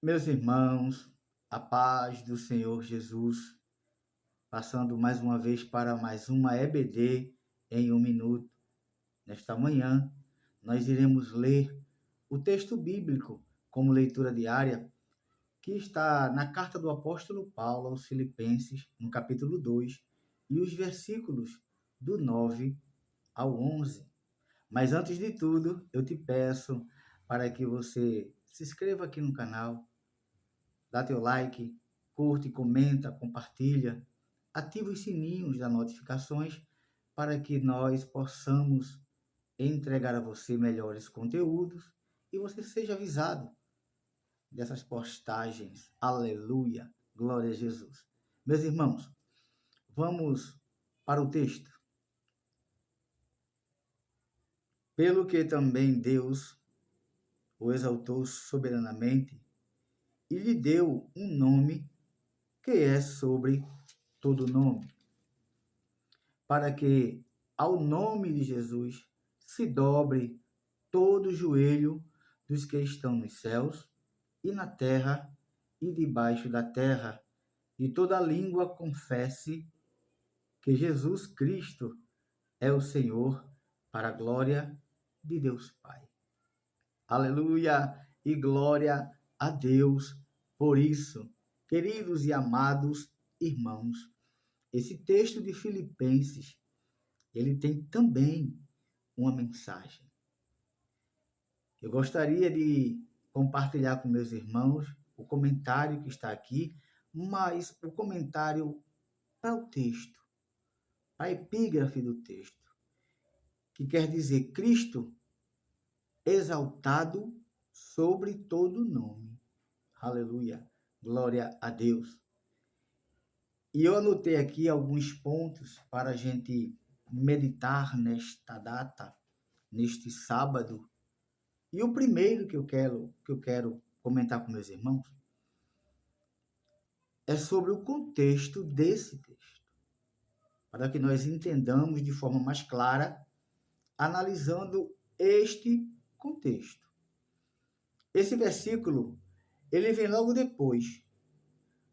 Meus irmãos, a paz do Senhor Jesus, passando mais uma vez para mais uma EBD em um minuto. Nesta manhã, nós iremos ler o texto bíblico como leitura diária, que está na carta do apóstolo Paulo aos Filipenses, no capítulo 2, e os versículos do 9 ao 11. Mas antes de tudo, eu te peço para que você se inscreva aqui no canal, dá teu like, curte, comenta, compartilha, ativa os sininhos das notificações para que nós possamos entregar a você melhores conteúdos e você seja avisado dessas postagens. Aleluia, glória a Jesus. Meus irmãos, vamos para o texto. Pelo que também Deus o exaltou soberanamente e lhe deu um nome que é sobre todo nome, para que ao nome de Jesus se dobre todo o joelho dos que estão nos céus e na terra e debaixo da terra, e toda língua confesse que Jesus Cristo é o Senhor, para a glória de Deus Pai. Aleluia e glória a Deus por isso. Queridos e amados irmãos, esse texto de Filipenses, ele tem também uma mensagem. Eu gostaria de compartilhar com meus irmãos o comentário que está aqui, mas o comentário para o texto, a epígrafe do texto, que quer dizer Cristo exaltado sobre todo nome. Aleluia, glória a Deus. E eu anotei aqui alguns pontos para a gente meditar nesta data, neste sábado. E o primeiro que eu quero comentar com meus irmãos é sobre o contexto desse texto, para que nós entendamos de forma mais clara, analisando este contexto. Esse versículo, ele vem logo depois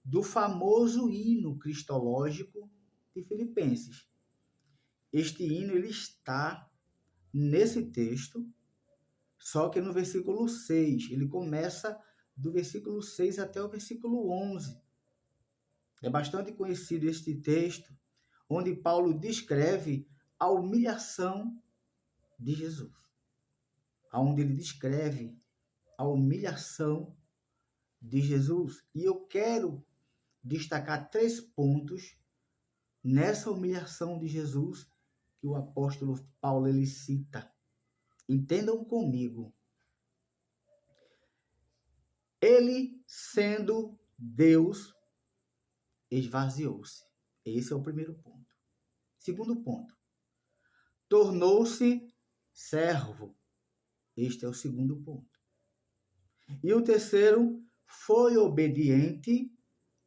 do famoso hino cristológico de Filipenses. Este hino, ele está nesse texto, só que no versículo 6, ele começa do versículo 6 até o versículo 11. É bastante conhecido este texto, onde Paulo descreve a humilhação de Jesus. Onde ele descreve a humilhação de Jesus. E eu quero destacar 3 pontos nessa humilhação de Jesus que o apóstolo Paulo ele cita. Entendam comigo. Ele, sendo Deus, esvaziou-se. Esse é o primeiro ponto. Segundo ponto, tornou-se servo. Este é o segundo ponto. E o terceiro, foi obediente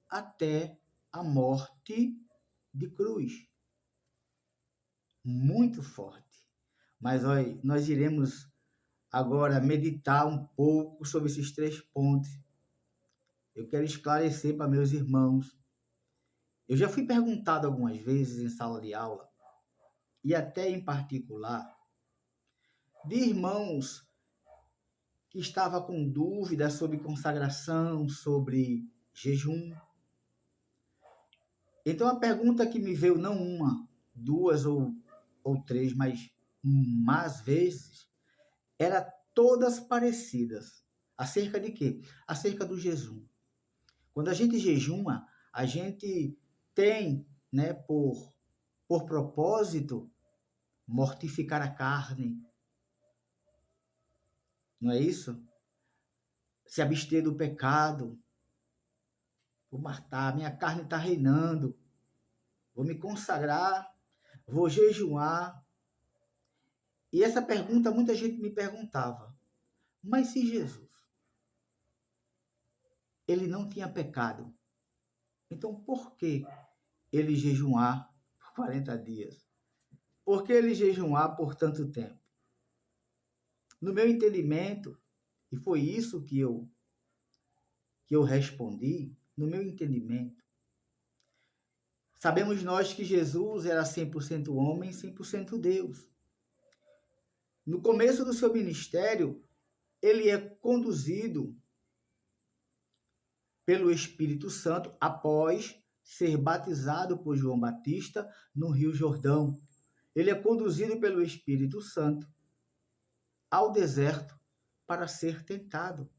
até a morte de cruz. Muito forte. Mas olha, nós iremos agora meditar um pouco sobre esses 3 pontos. Eu quero esclarecer para meus irmãos. Eu já fui perguntado algumas vezes em sala de aula, e até em particular, de irmãos que estavam com dúvidas sobre consagração, sobre jejum. Então a pergunta que me veio, não uma, 2 ou 3, mas mais vezes, era todas parecidas. Acerca de quê? Acerca do jejum. Quando a gente jejuma, a gente tem, né, por propósito, mortificar a carne. Não é isso? Se abster do pecado. Vou matar, minha carne está reinando. Vou me consagrar, vou jejuar. E essa pergunta muita gente me perguntava. Mas se Jesus, ele não tinha pecado, então por que ele jejuar por 40 dias? Por que ele jejuar por tanto tempo? No meu entendimento, e foi isso que eu que eu respondi, no meu entendimento, sabemos nós que Jesus era 100% homem, 100% Deus. No começo do seu ministério, ele é conduzido pelo Espírito Santo após ser batizado por João Batista no Rio Jordão. Ele é conduzido pelo Espírito Santo ao deserto para ser tentado.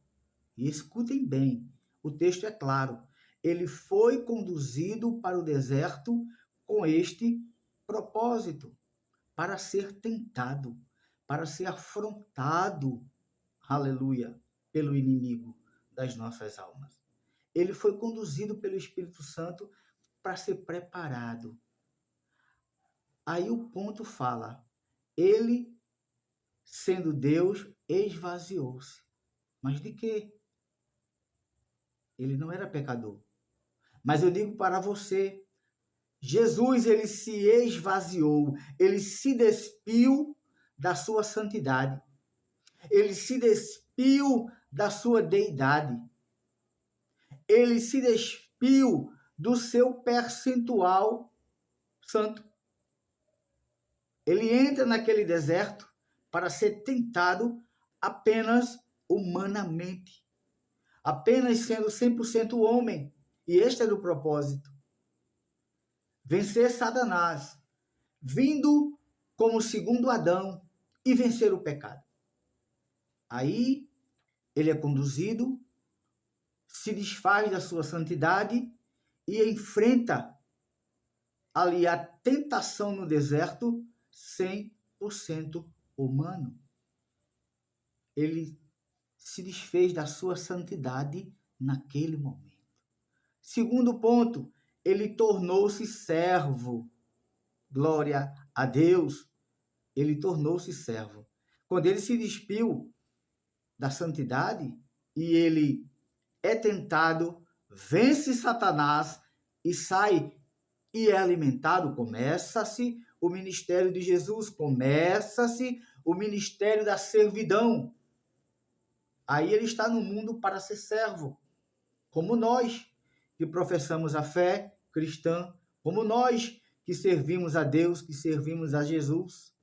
E escutem bem, o texto é claro. Ele foi conduzido para o deserto com este propósito, para ser tentado, para ser afrontado, aleluia, pelo inimigo das nossas almas. Ele foi conduzido pelo Espírito Santo para ser preparado. Aí o ponto fala, ele, sendo Deus, esvaziou-se. Mas de quê? Ele não era pecador. Mas eu digo para você, Jesus, ele se esvaziou, ele se despiu da sua santidade, ele se despiu da sua deidade, ele se despiu do seu percentual santo. Ele entra naquele deserto para ser tentado apenas humanamente, apenas sendo 100% homem. E este era o propósito. Vencer Satanás, vindo como segundo Adão e vencer o pecado. Aí ele é conduzido, se desfaz da sua santidade e enfrenta ali a tentação no deserto 100% humano. Ele se desfez da sua santidade naquele momento. Segundo ponto, ele tornou-se servo. Glória a Deus. Ele tornou-se servo. Quando ele se despiu da santidade e ele é tentado, vence Satanás e sai e é alimentado, começa-se o ministério de Jesus, começa-se o ministério da servidão. Aí ele está no mundo para ser servo, como nós que professamos a fé cristã, como nós que servimos a Deus, que servimos a Jesus.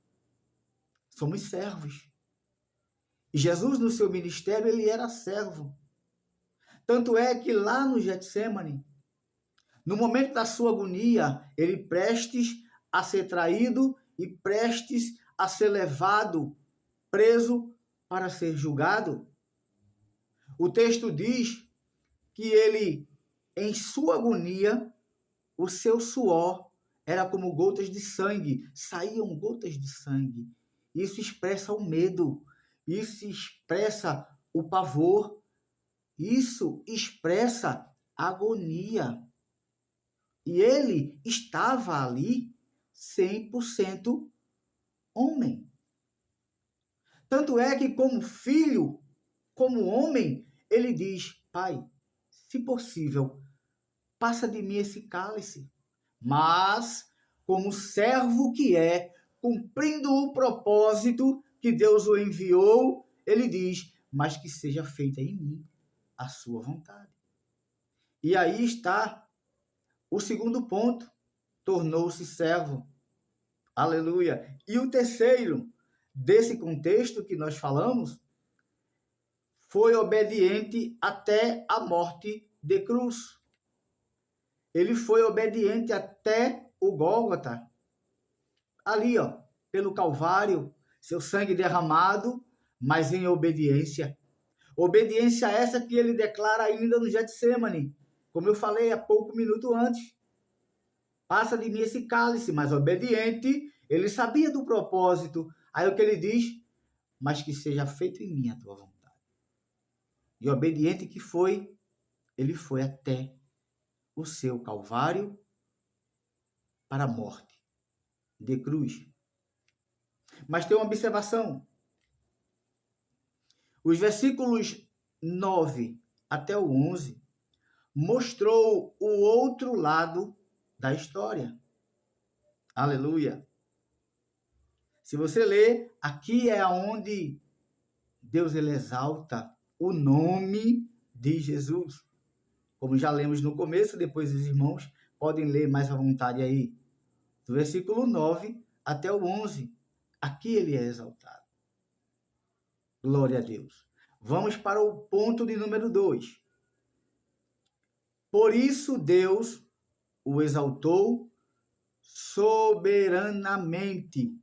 Somos servos. E Jesus, no seu ministério, ele era servo. Tanto é que lá no Getsêmani, no momento da sua agonia, ele prestes a ser traído e prestes a ser levado, preso para ser julgado. O texto diz que ele, em sua agonia, o seu suor era como gotas de sangue, saíam gotas de sangue. Isso expressa o medo, isso expressa o pavor, isso expressa agonia. E ele estava ali 100% homem. Tanto é que, como filho, como homem, ele diz: Pai, se possível, passa de mim esse cálice. Mas, como servo que é, cumprindo o propósito que Deus o enviou, ele diz: mas que seja feita em mim a sua vontade. E aí está o segundo ponto, tornou-se servo. Aleluia. E o terceiro, desse contexto que nós falamos, foi obediente até a morte de cruz. Ele foi obediente até o Gólgota. Ali, pelo Calvário, seu sangue derramado, mas em obediência. Obediência essa que ele declara ainda no Getsêmani, como eu falei há pouco minuto antes. Passa de mim esse cálice, mas obediente, ele sabia do propósito. Aí o que ele diz? Mas que seja feito em mim a tua vontade. E obediente que foi, ele foi até o seu Calvário para a morte de cruz. Mas tem uma observação. Os versículos 9 até o 11 mostrou o outro lado da história. Aleluia. Se você ler, aqui é onde Deus ele exalta o nome de Jesus. como já lemos no começo, depois os irmãos podem ler mais à vontade aí, do versículo 9 até o 11. Aqui ele é exaltado. Glória a Deus. Vamos para o ponto de número 2. Por isso Deus o exaltou soberanamente.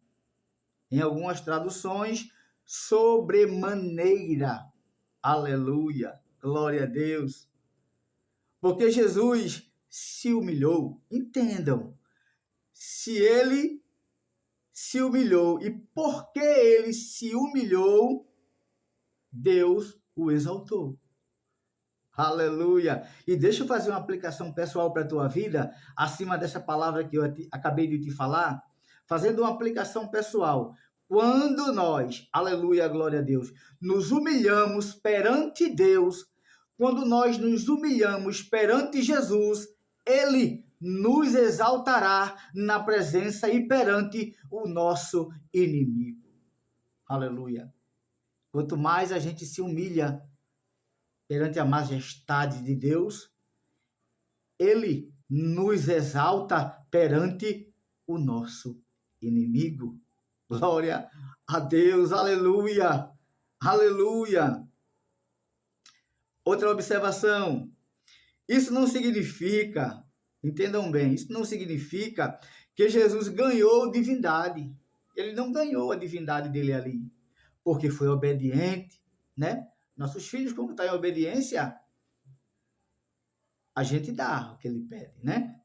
Em algumas traduções, sobremaneira. Aleluia. Glória a Deus. Porque Jesus se humilhou. Entendam. Se ele se humilhou e porque ele se humilhou, Deus o exaltou. Aleluia! E deixa eu fazer uma aplicação pessoal para a tua vida, acima dessa palavra que eu acabei de te falar, fazendo uma aplicação pessoal. Quando nós, aleluia, glória a Deus, nos humilhamos perante Deus, quando nós nos humilhamos perante Jesus, Ele nos exaltará na presença e perante o nosso inimigo. Aleluia! Quanto mais a gente se humilha perante a majestade de Deus, Ele nos exalta perante o nosso inimigo. Glória a Deus, aleluia, aleluia. Outra observação, isso não significa, entendam bem, isso não significa que Jesus ganhou divindade. Ele não ganhou a divindade dele ali, porque foi obediente, né? Nossos filhos, como estão em obediência, a gente dá o que ele pede, né?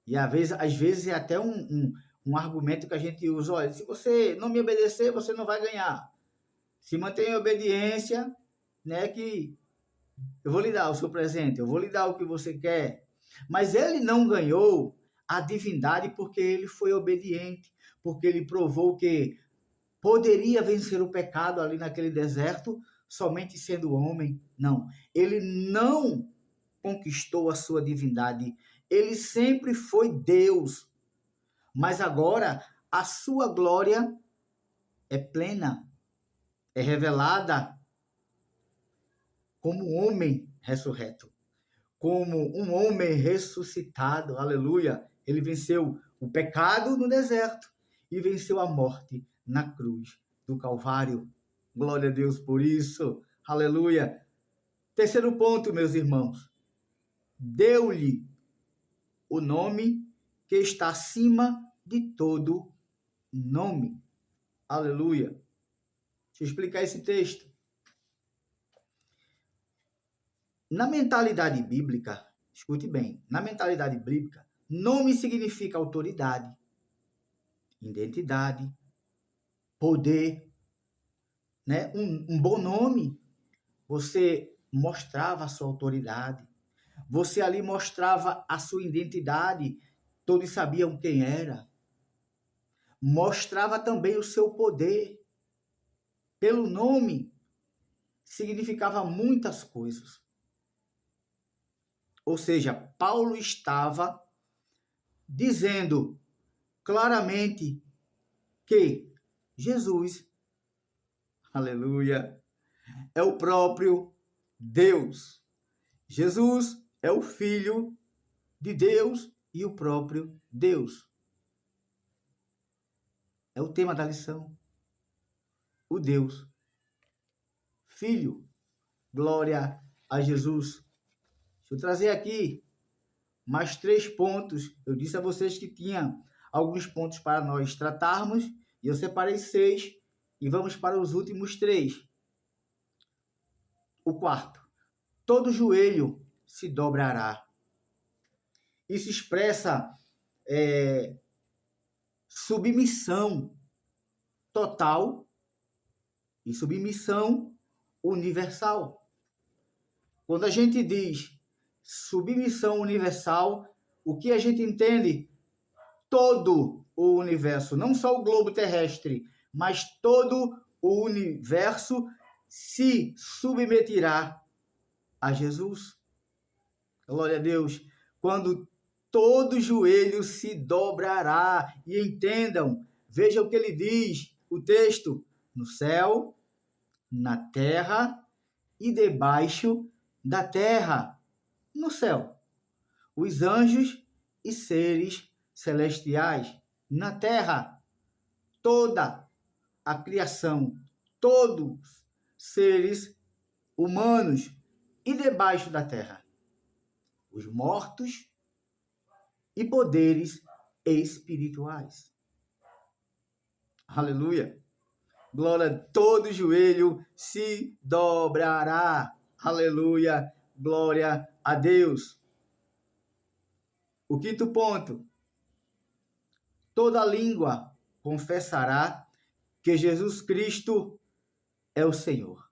E às vezes é até um argumento que a gente usa, olha, se você não me obedecer, você não vai ganhar. Se mantém em obediência, né, que eu vou lhe dar o seu presente, eu vou lhe dar o que você quer. Mas ele não ganhou a divindade porque ele foi obediente, porque ele provou que poderia vencer o pecado ali naquele deserto, somente sendo homem. Não, ele não conquistou a sua divindade. Ele sempre foi Deus. Mas agora a sua glória é plena, é revelada como homem ressurreto, como um homem ressuscitado. Aleluia! Ele venceu o pecado no deserto e venceu a morte na cruz do Calvário. Glória a Deus por isso. Aleluia. Terceiro ponto, meus irmãos. Deu-lhe o nome que está acima de todo nome. Aleluia. Deixa eu explicar esse texto. Na mentalidade bíblica, escute bem, na mentalidade bíblica, nome significa autoridade, identidade, poder, né? Um bom nome, você mostrava a sua autoridade, você ali mostrava a sua identidade, todos sabiam quem era. Mostrava também o seu poder. Pelo nome, significava muitas coisas. Ou seja, Paulo estava dizendo claramente que Jesus, aleluia, é o próprio Deus. Jesus é o Filho de Deus e o próprio Deus. É o tema da lição. O Deus Filho. Glória a Jesus. Deixa eu trazer aqui mais 3 pontos. Eu disse a vocês que tinha alguns pontos para nós tratarmos e eu separei 6 e vamos para os últimos 3. O quarto. Todo joelho se dobrará. Isso expressa submissão total e submissão universal. Quando a gente diz submissão universal, o que a gente entende? Todo o universo, não só o globo terrestre, mas todo o universo se submeterá a Jesus. Glória a Deus. Quando todo joelho se dobrará. E entendam, veja o que ele diz, o texto, no céu, na terra e debaixo da terra. no céu, os anjos e seres celestiais na terra, toda a criação, todos seres humanos e debaixo da terra, os mortos e poderes espirituais. Aleluia! Glória, todo joelho se dobrará. Aleluia! Glória a Deus. O quinto ponto. Toda língua confessará que Jesus Cristo é o Senhor.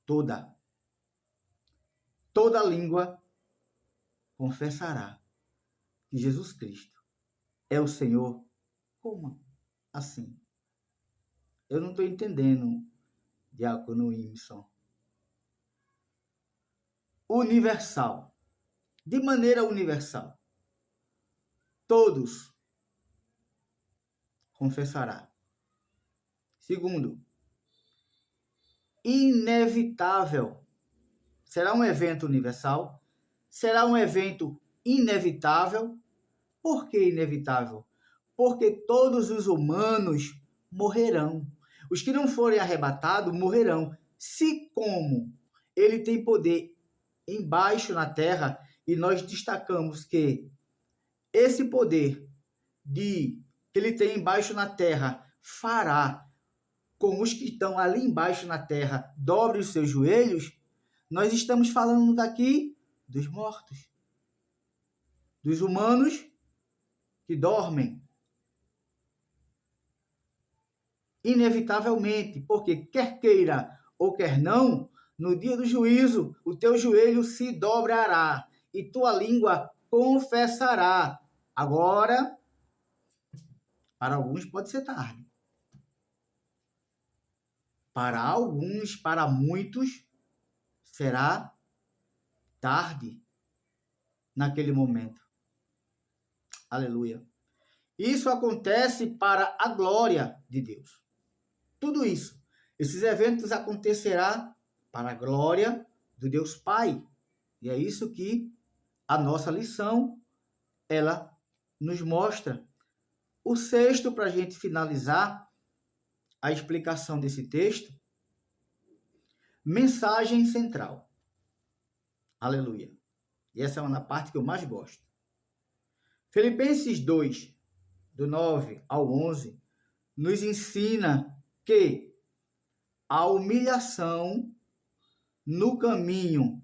Toda língua confessará que Jesus Cristo é o Senhor. Como assim? Eu não estou entendendo, diácono Wilson. Universal. De maneira universal. Todos confessará. Segundo, inevitável. Será um evento universal? Será um evento inevitável? Por que inevitável? Porque todos os humanos morrerão. Os que não forem arrebatados morrerão. Se como ele tem poder embaixo na terra, e nós destacamos que esse poder que ele tem embaixo na terra fará com os que estão ali embaixo na terra dobre os seus joelhos, nós estamos falando daqui dos mortos, dos humanos que dormem. Inevitavelmente, porque quer queira ou quer não, no dia do juízo, o teu joelho se dobrará e tua língua confessará. Agora, para alguns pode ser tarde. Para alguns, para muitos, será tarde naquele momento. Aleluia. Isso acontece para a glória de Deus. Tudo isso, esses eventos acontecerá para a glória do Deus Pai. E é isso que a nossa lição, ela nos mostra. O sexto, para a gente finalizar a explicação desse texto, mensagem central. Aleluia. E essa é uma parte que eu mais gosto. Filipenses 2, do 9 ao 11, nos ensina que a humilhação no caminho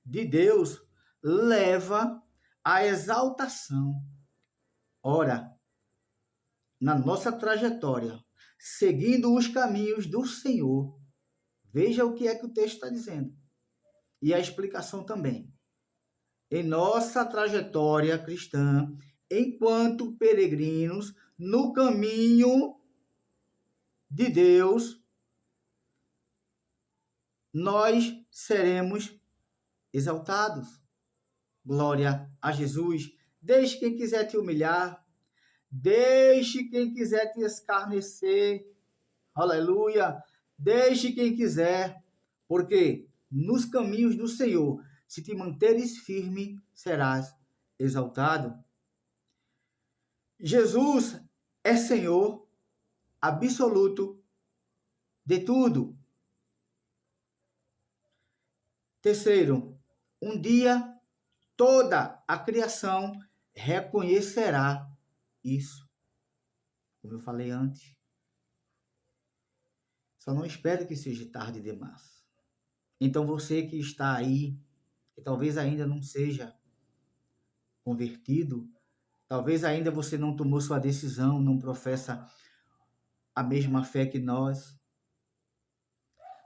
de Deus leva à exaltação. Ora, na nossa trajetória, seguindo os caminhos do Senhor, veja o que é que o texto está dizendo. E a explicação também. Em nossa trajetória cristã, enquanto peregrinos no caminho de Deus, nós seremos exaltados. Glória a Jesus. Deixe quem quiser te humilhar, deixe quem quiser te escarnecer, aleluia, deixe quem quiser, porque nos caminhos do Senhor, se te manteres firme, serás exaltado. Jesus é Senhor absoluto de tudo. Terceiro, um dia toda a criação reconhecerá isso. Como eu falei antes. Só não espero que seja tarde demais. Então você que está aí, que talvez ainda não seja convertido, talvez ainda você não tomou sua decisão, não professa a mesma fé que nós.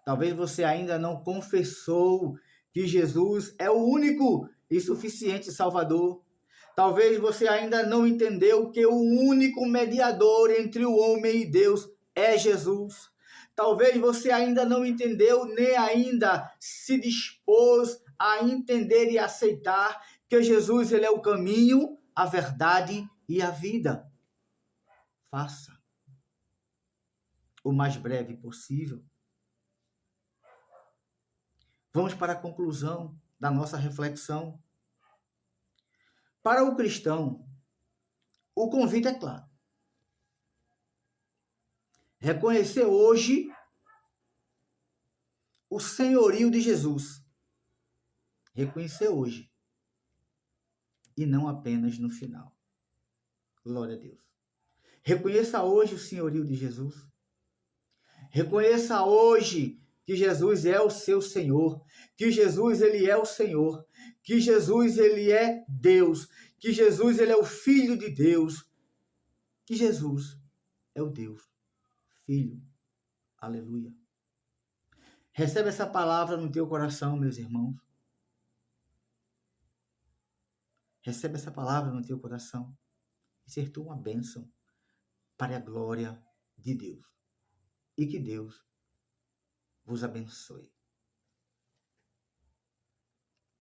Talvez você ainda não confessou que Jesus é o único e suficiente Salvador. Talvez você ainda não entendeu que o único mediador entre o homem e Deus é Jesus. Talvez você ainda não entendeu, nem ainda se dispôs a entender e aceitar que Jesus ele é o caminho, a verdade e a vida. Faça o mais breve possível. Vamos para a conclusão. da nossa reflexão. Para o cristão, o convite é claro. Reconhecer hoje o senhorio de Jesus. Reconhecer hoje. E não apenas no final. Glória a Deus. Reconheça hoje o senhorio de Jesus. Reconheça hoje que Jesus é o seu Senhor, que Jesus ele é o Senhor, que Jesus ele é Deus, que Jesus ele é o Filho de Deus, que Jesus é o Deus Filho. Aleluia. Recebe essa palavra no teu coração, meus irmãos. Recebe essa palavra no teu coração e ser tu uma bênção para a glória de Deus. E que Deus vos abençoe.